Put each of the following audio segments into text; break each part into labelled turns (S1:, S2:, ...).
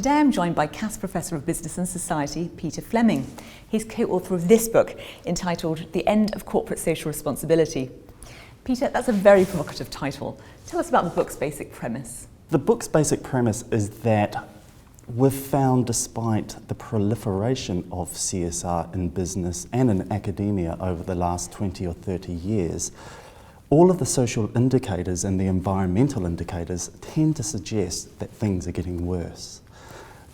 S1: Today I'm joined by CAS Professor of Business and Society, Peter Fleming. He's co-author of this book entitled The End of Corporate Social Responsibility. Peter, that's a very provocative title. Tell us about the book's basic premise.
S2: The book's basic premise is that we've found, despite the proliferation of CSR in business and in academia over the last 20 or 30 years, all of the social indicators and the environmental indicators tend to suggest that things are getting worse.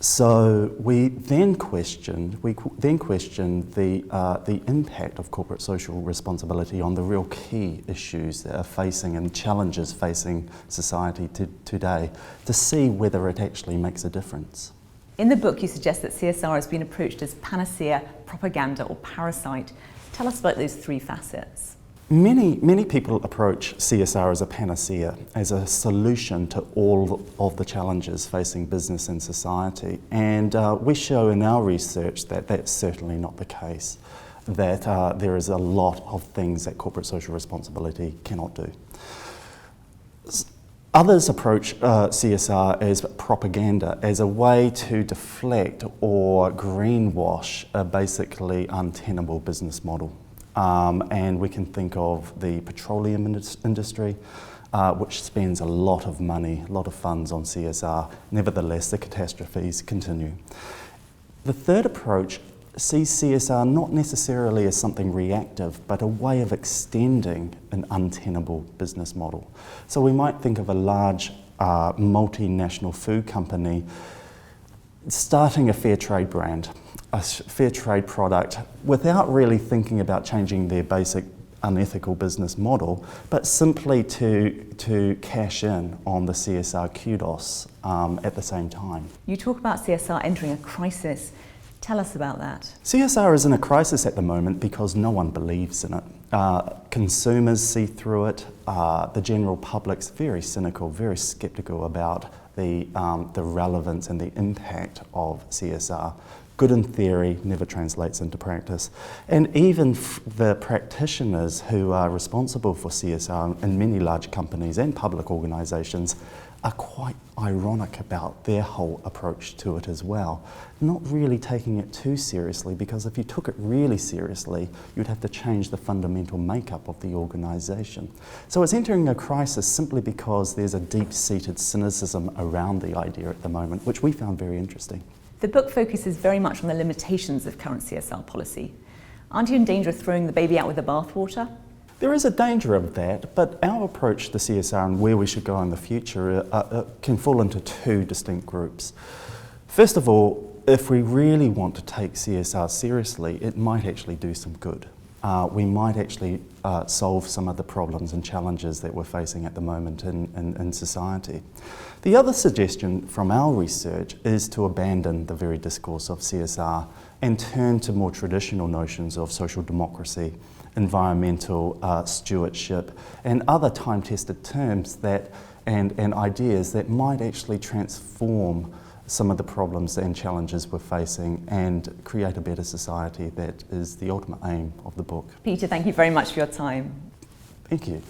S2: So we then questioned the impact of corporate social responsibility on the real key issues that are facing and challenges facing society today to see whether it actually makes a difference.
S1: In the book, you suggest that CSR has been approached as panacea, propaganda, or parasite. Tell us about those three facets.
S2: Many people approach CSR as a panacea, as a solution to all of the challenges facing business and society. And we show in our research that that's certainly not the case, that there is a lot of things that corporate social responsibility cannot do. Others approach CSR as propaganda, as a way to deflect or greenwash a basically untenable business model. And we can think of the petroleum industry, which spends a lot of money, a lot of funds on CSR. Nevertheless, the catastrophes continue. The third approach sees CSR not necessarily as something reactive, but a way of extending an untenable business model. So we might think of a large multinational food company starting a fair trade brand, a fair trade product, without really thinking about changing their basic unethical business model, but simply to cash in on the CSR kudos at the same time.
S1: You talk about CSR entering a crisis. Tell us about that.
S2: CSR is in a crisis at the moment because no one believes in it. Consumers see through it. The general public's very cynical, very sceptical about the relevance and the impact of CSR. Good in theory never translates into practice. And even the practitioners who are responsible for CSR in many large companies and public organisations are quite ironic about their whole approach to it as well. Not really taking it too seriously, because if you took it really seriously, you'd have to change the fundamental makeup of the organisation. So it's entering a crisis simply because there's a deep-seated cynicism around the idea at the moment, which we found very interesting.
S1: The book focuses very much on the limitations of current CSR policy. Aren't you in danger of throwing the baby out with the bathwater?
S2: There is a danger of that, but our approach to CSR and where we should go in the future can fall into two distinct groups. First of all, if we really want to take CSR seriously, it might actually do some good. We might actually solve some of the problems and challenges that we're facing at the moment in society. The other suggestion from our research is to abandon the very discourse of CSR and turn to more traditional notions of social democracy, environmental stewardship, and other time-tested terms and ideas that might actually transform some of the problems and challenges we're facing and create a better society. That is the ultimate aim of the book.
S1: Peter, thank you very much for your time.
S2: Thank you.